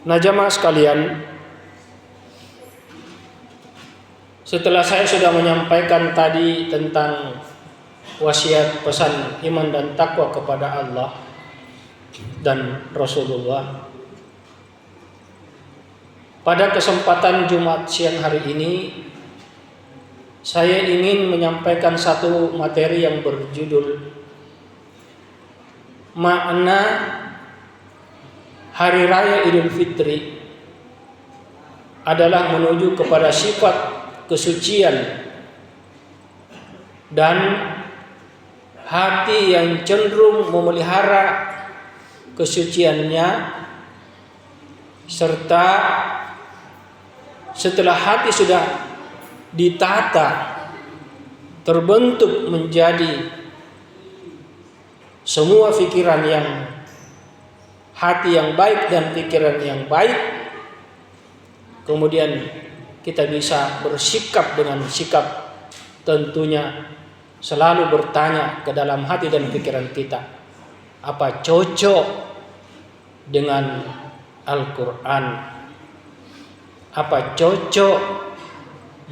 Nah, jamaah sekalian, setelah saya sudah menyampaikan tadi tentang wasiat pesan iman dan takwa kepada Allah dan Rasulullah, pada kesempatan Jumat siang hari ini saya ingin menyampaikan satu materi yang berjudul makna Hari Raya Idul Fitri adalah menuju kepada sifat kesucian dan hati yang cenderung memelihara kesuciannya, serta setelah hati sudah ditata, terbentuk menjadi semua pikiran yang hati yang baik dan pikiran yang baik, kemudian kita bisa bersikap dengan sikap tentunya selalu bertanya ke dalam hati dan pikiran kita, apa cocok dengan Al-Quran, apa cocok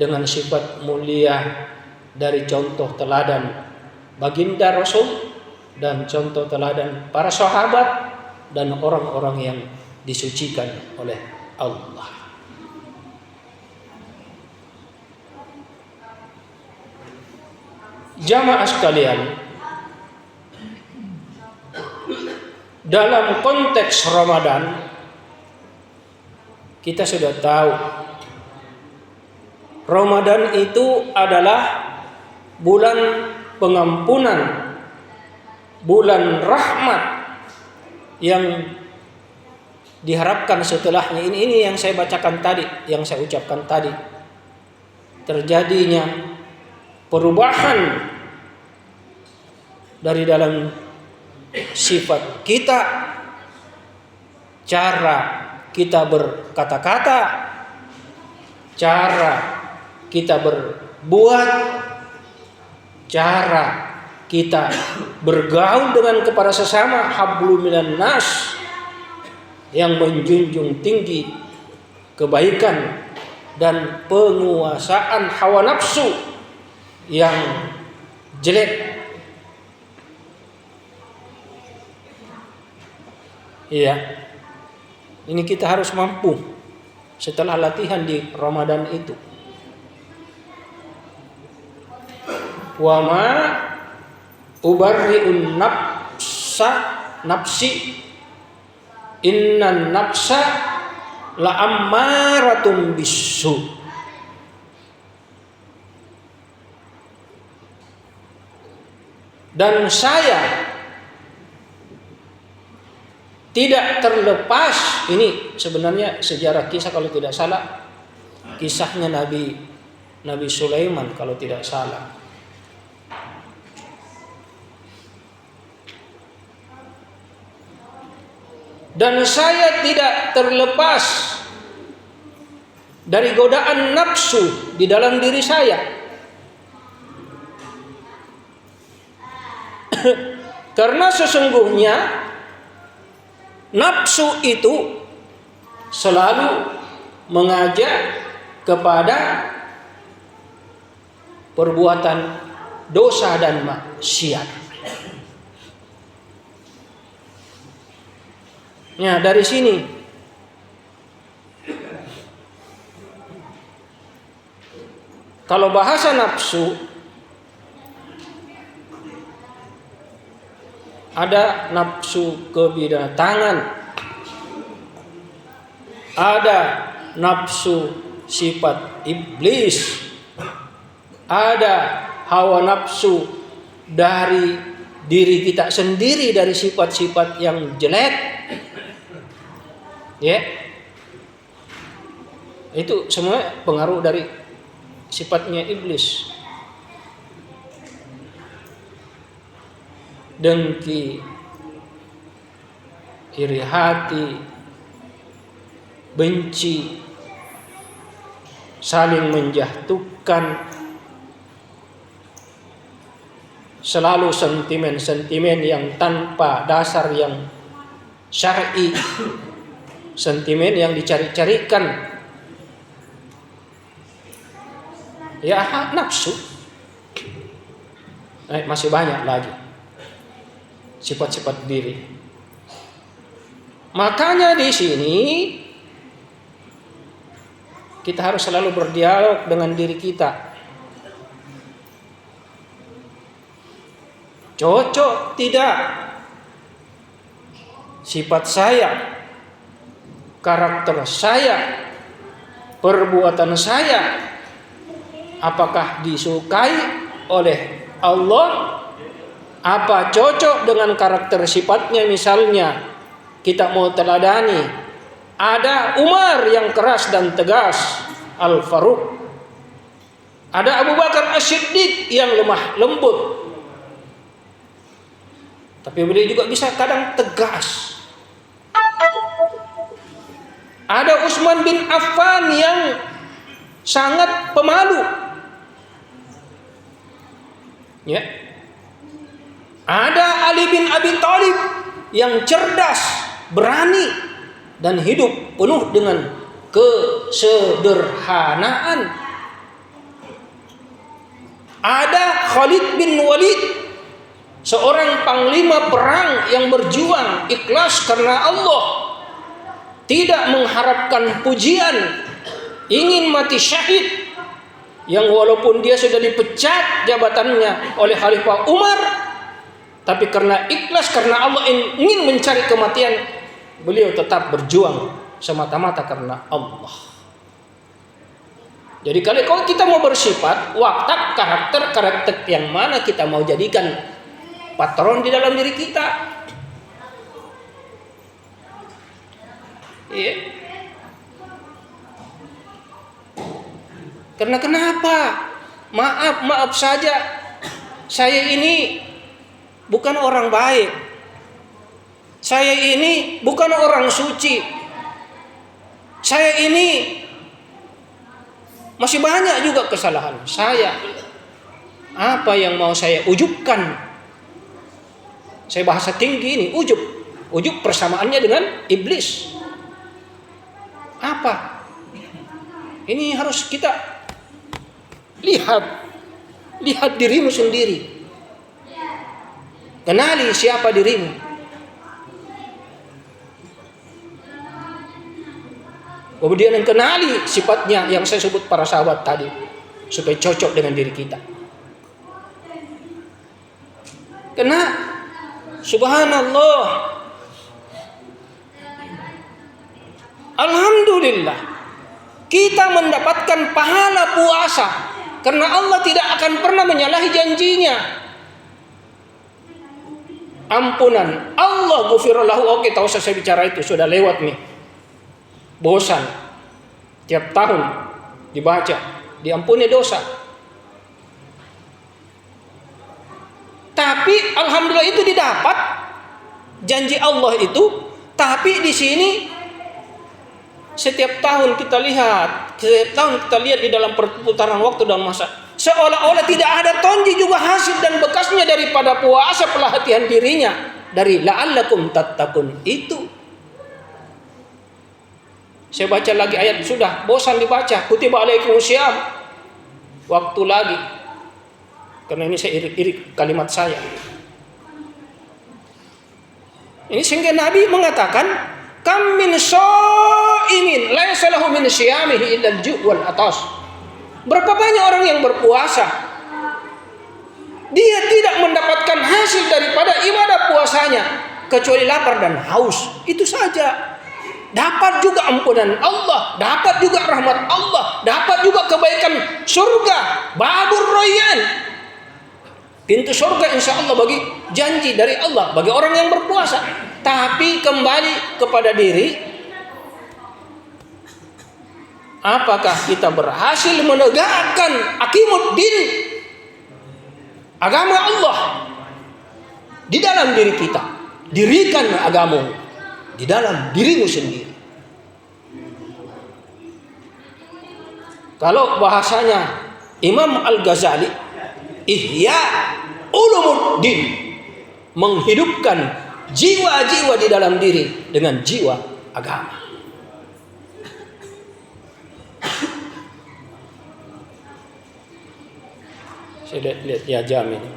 dengan sifat mulia dari contoh teladan baginda Rasul dan contoh teladan para sahabat dan orang-orang yang disucikan oleh Allah. Jamaah sekalian, dalam konteks Ramadan kita sudah tahu Ramadan itu adalah bulan pengampunan, bulan rahmat yang diharapkan setelahnya ini yang saya bacakan tadi, yang saya ucapkan tadi, terjadinya perubahan dari dalam sifat kita, cara kita berkata-kata, cara kita berbuat, cara kita bergaul dengan kepada sesama, hablum minan nas, yang menjunjung tinggi kebaikan dan penguasaan hawa nafsu yang jelek. Iya, ini kita harus mampu setelah latihan di Ramadan itu. Wa ma ubarri'un nafsi innan nafsa la'ammaratun bisu. Dan saya tidak terlepas, ini sebenarnya sejarah kisah kalau tidak salah, kisahnya Nabi Sulaiman kalau tidak salah. Dan saya tidak terlepas dari godaan nafsu di dalam diri saya. Karena sesungguhnya nafsu itu selalu mengajak kepada perbuatan dosa dan maksiat. Ya, dari sini kalau bahasa nafsu ada nafsu kebinatangan, ada nafsu sifat iblis, ada hawa nafsu dari diri kita sendiri, dari sifat-sifat yang jelek. Ya, itu semua pengaruh dari sifatnya iblis. Dengki, iri hati, benci, saling menjatuhkan, selalu sentimen-sentimen yang tanpa dasar yang syar'i, sentimen yang dicari-carikan. Ya, nafsu. Masih banyak lagi sifat-sifat diri. Makanya di sini kita harus selalu berdialog dengan diri kita. Cocok tidak sifat saya, karakter saya, perbuatan saya, apakah disukai oleh Allah? Apa cocok dengan karakter sifatnya? Misalnya kita mau teladani, ada Umar yang keras dan tegas, Al-Faruq. Ada Abu Bakar As-Siddiq yang lemah lembut, tapi beliau juga bisa kadang tegas. Ada Utsman bin Affan yang sangat pemalu. Ya. Ada Ali bin Abi Thalib yang cerdas, berani, dan hidup penuh dengan kesederhanaan. Ada Khalid bin Walid, seorang panglima perang yang berjuang ikhlas karena Allah, tidak mengharapkan pujian, ingin mati syahid, yang walaupun dia sudah dipecat jabatannya oleh Khalifah Umar, tapi karena ikhlas karena Allah ingin mencari kematian, beliau tetap berjuang semata-mata karena Allah. Jadi kalau kita mau bersifat, watak, karakter yang mana kita mau jadikan patron di dalam diri kita. Iya. Karena kenapa? Maaf saja, saya ini bukan orang baik. Saya ini bukan orang suci. Saya ini masih banyak juga kesalahan saya. Apa yang mau saya ujubkan? Saya bahasa tinggi ini, ujub. Ujub persamaannya dengan iblis. Apa? Ini harus kita lihat dirimu sendiri. Kenali siapa dirimu. Kemudian yang kenali sifatnya yang saya sebut para sahabat tadi, supaya cocok dengan diri kita. Karena subhanallah, alhamdulillah, kita mendapatkan pahala puasa karena Allah tidak akan pernah menyalahi janjinya. Ampunan Allah, ghufirallahu. Oke, tak usah saya bicara itu, sudah lewat nih. Bosan tiap tahun dibaca, diampuni dosa. Tapi alhamdulillah itu didapat janji Allah itu. Tapi di sini setiap tahun kita lihat di dalam perputaran waktu dan masa, seolah-olah tidak ada tonji juga hasil dan bekasnya daripada puasa, pelatihan dirinya dari la'allakum tattaqun itu. Saya baca lagi ayat, sudah bosan dibaca, kutiba alaikumusiyam, waktu lagi. Karena ini saya irik kalimat saya. Ini sehingga Nabi mengatakan, kam min shaimin laisa lahu min siyamihi illa al-ju' wal atas. Berapa banyak orang yang berpuasa, dia tidak mendapatkan hasil daripada ibadah puasanya kecuali lapar dan haus. Itu saja. Dapat juga ampunan Allah, dapat juga rahmat Allah, dapat juga kebaikan surga, babur rayyan, pintu surga insya Allah bagi janji dari Allah bagi orang yang berpuasa. Tapi kembali kepada diri, apakah kita berhasil menegakkan aqimuddin, agama Allah di dalam diri kita? Dirikan agamamu di dalam dirimu sendiri. Kalau bahasanya Imam Al-Ghazali, Ihya Ulumuddin, menghidupkan jiwa-jiwa di dalam diri dengan jiwa agama. Saya lihat ya jam ini.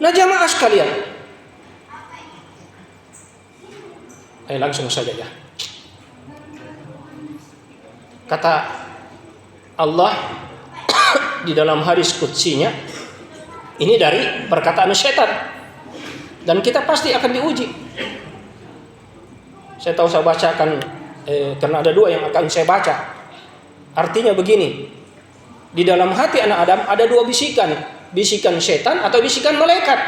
Nah jamaah sekalian, langsung saja ya. Kata Allah di dalam hadis qudsinya, ini dari perkataan setan, dan kita pasti akan diuji. Saya tahu saya bacakan karena ada 2 yang akan saya baca. Artinya begini, di dalam hati anak Adam ada 2 bisikan, bisikan setan atau bisikan malaikat.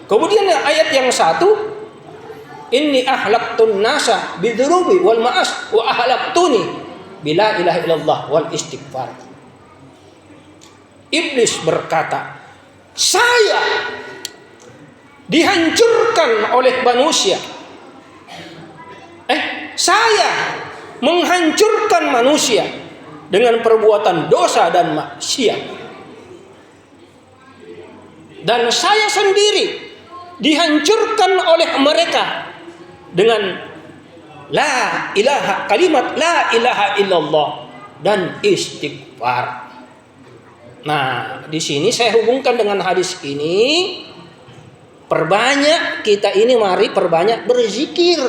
Kemudian ayat yang satu, inni ahlaqtun nasa bidzunubi wal ma'as wa ahlaqtuni bila ilaha illallah wal istighfar. Iblis berkata, saya dihancurkan oleh manusia. Saya menghancurkan manusia dengan perbuatan dosa dan maksiat. Dan saya sendiri dihancurkan oleh mereka dengan kalimat la ilaha illallah dan istighfar. Nah, di sini saya hubungkan dengan hadis ini. Perbanyak kita ini, mari perbanyak berzikir.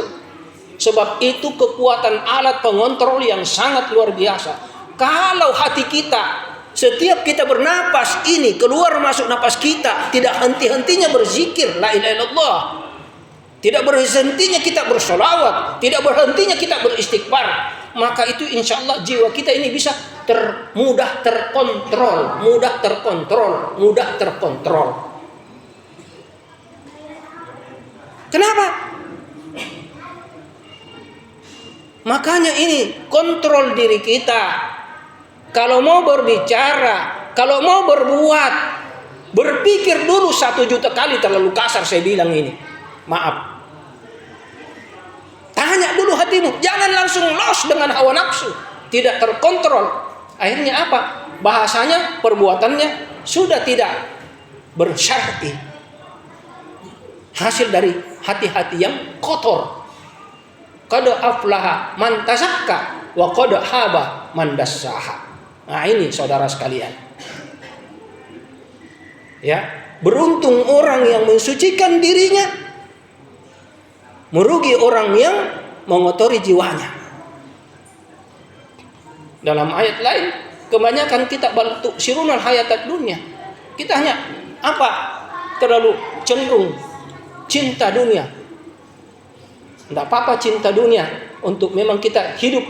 Sebab itu kekuatan alat pengontrol yang sangat luar biasa. Kalau hati kita, setiap kita bernapas ini, keluar masuk napas kita, tidak henti-hentinya berzikir la ilaha illallah, tidak berhentinya kita bersolawat, tidak berhentinya kita beristighfar, maka itu insya Allah jiwa kita ini bisa mudah terkontrol. Kenapa? Makanya ini kontrol diri kita. Kalau mau berbicara, kalau mau berbuat, berpikir dulu 1 juta kali, terlalu kasar saya bilang ini. Maaf. Tanya dulu hatimu, jangan langsung los dengan hawa nafsu, tidak terkontrol. Akhirnya apa? Bahasanya, perbuatannya sudah tidak bersyar'i. Hasil dari hati-hati yang kotor. Qad aflaha man tazakka wa qad haba man dassaha. Nah ini saudara sekalian. Ya, beruntung orang yang mensucikan dirinya, merugi orang yang mengotori jiwanya. Dalam ayat lain, kebanyakan kita baltu sirunal hayatad dunya. Kita hanya terlalu cenderung cinta dunia. Tidak apa-apa cinta dunia untuk memang kita hidup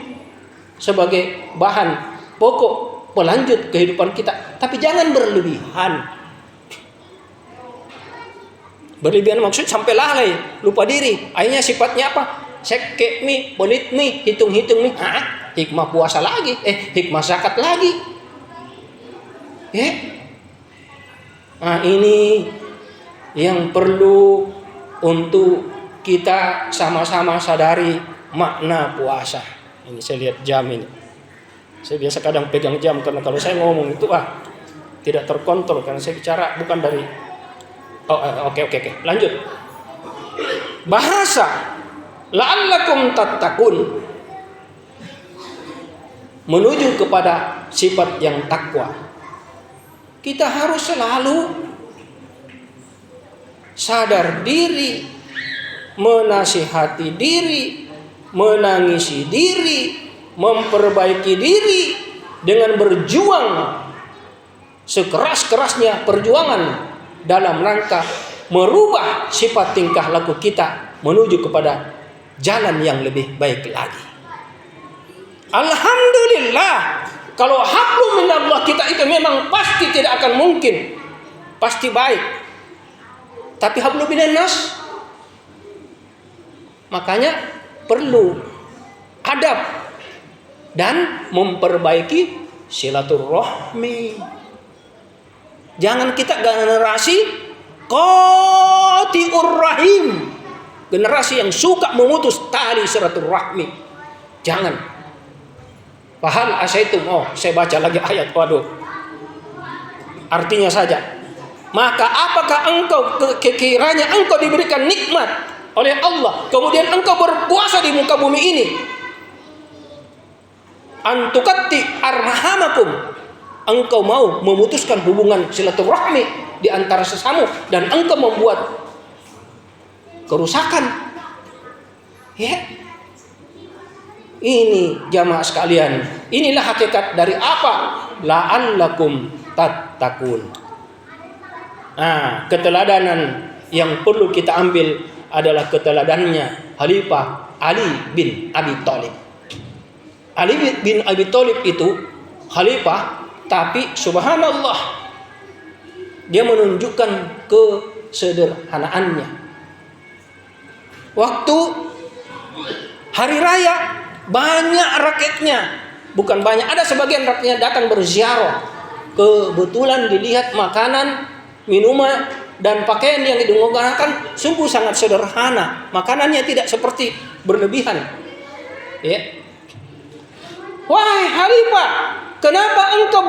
sebagai bahan pokok pelanjut kehidupan kita, tapi jangan berlebihan. Berlebihan maksud sampai lalai, lupa diri. Akhirnya sifatnya apa? Sekek mi, pelit mi, hitung-hitung mi. Hikmah puasa lagi, hikmah zakat lagi. Nah ini yang perlu untuk kita sama-sama sadari makna puasa. Ini saya lihat jam ini. Saya biasa kadang pegang jam karena kalau saya ngomong itu tidak terkontrol karena saya bicara bukan dari. Oke. Lanjut. Bahasa la'allakum tattaqun, menuju kepada sifat yang takwa. Kita harus selalu sadar diri, menasihati diri, menangisi diri, memperbaiki diri dengan berjuang sekeras-kerasnya perjuangan dalam rangka merubah sifat tingkah laku kita menuju kepada jalan yang lebih baik lagi. Alhamdulillah, kalau hablum minallah kita itu memang pasti tidak akan mungkin pasti baik. Tapi hablum minannas, makanya perlu adab dan memperbaiki silaturahmi. Jangan kita generasi qati'ur rahim, generasi yang suka memutus tali silaturahmi. Jangan. Fahal asaitum, saya baca lagi ayat, artinya saja. Maka apakah engkau kiranya engkau diberikan nikmat oleh Allah, kemudian engkau berpuasa di muka bumi ini, antukatti arhamakum, engkau mau memutuskan hubungan silaturahmi di antara sesama dan engkau membuat kerusakan. Ya. Ini jamaah sekalian, inilah hakikat dari apa? La'allakum tattaqun. Nah, keteladanan yang perlu kita ambil adalah keteladannya Khalifah Ali bin Abi Thalib. Ali bin Abi Thalib itu khalifah, tapi subhanallah dia menunjukkan kesederhanaannya. Waktu hari raya banyak rakyatnya, bukan banyak, ada sebagian rakyatnya datang berziarah. Kebetulan dilihat makanan, minuman dan pakaian yang digunakan sungguh sangat sederhana. Makanannya tidak seperti berlebihan. Ya. Wahai Khalifah, kenapa engkau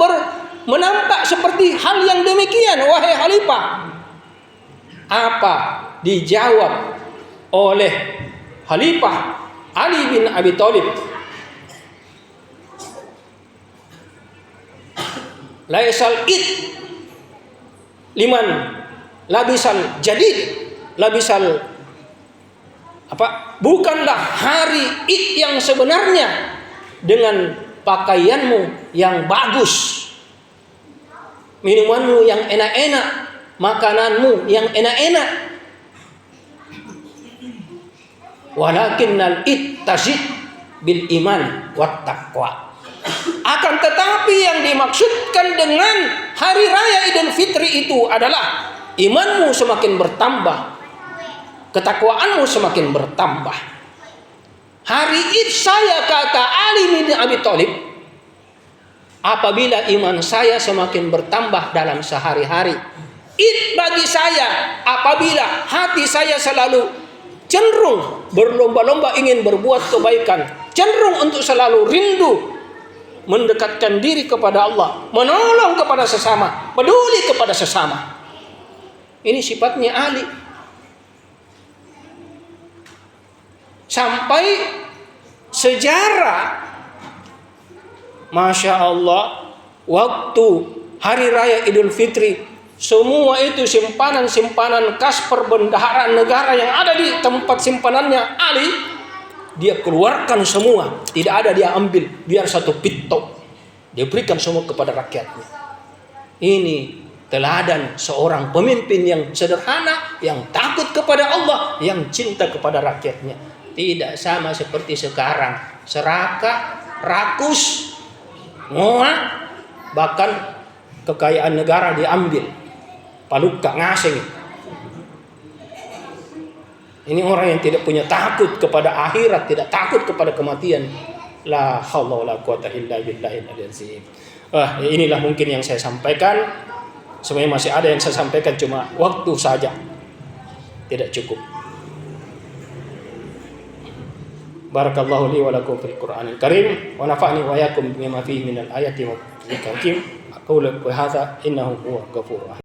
menampak seperti hal yang demikian, wahai Khalifah? Apa dijawab oleh Khalifah Ali bin Abi Thalib? Laisal id liman labisal jadid labisal apa? Bukanlah hari id yang sebenarnya dengan pakaianmu yang bagus, minumanmu yang enak-enak, makananmu yang enak-enak. Walakinnal id tazid bil iman wat taqwa. Akan tetapi yang dimaksudkan dengan hari raya Idul Fitri itu adalah imanmu semakin bertambah, ketakwaanmu semakin bertambah. Hari Id saya, kata Ali bin Abi Thalib, apabila iman saya semakin bertambah dalam sehari-hari. Id bagi saya apabila hati saya selalu cenderung berlomba-lomba ingin berbuat kebaikan, cenderung untuk selalu rindu mendekatkan diri kepada Allah, menolong kepada sesama, peduli kepada sesama. Ini sifatnya Ali. Sampai sejarah, Masya Allah, waktu hari raya Idul Fitri, semua itu simpanan-simpanan kas perbendaharaan negara yang ada di tempat simpanannya Ali, dia keluarkan semua, tidak ada dia ambil, biar satu pitok, dia berikan semua kepada rakyatnya. Ini teladan seorang pemimpin yang sederhana, yang takut kepada Allah, yang cinta kepada rakyatnya. Tidak sama seperti sekarang, serakah, rakus, ngoak, bahkan kekayaan negara diambil. Palukka ngasing. Ini orang yang tidak punya takut kepada akhirat, tidak takut kepada kematian. La haula wala quwata illa billahil aliyyil azim. Inilah mungkin yang saya sampaikan. Sebenarnya masih ada yang saya sampaikan, cuma waktu saja tidak cukup. Barakallahu li wa lakum fil Qur'anil Karim wa nafa'ni wa iyyakum bima fihi minal ayati wa dzikril hakim. Aqulu hadza innahu huwal ghafurur rahim.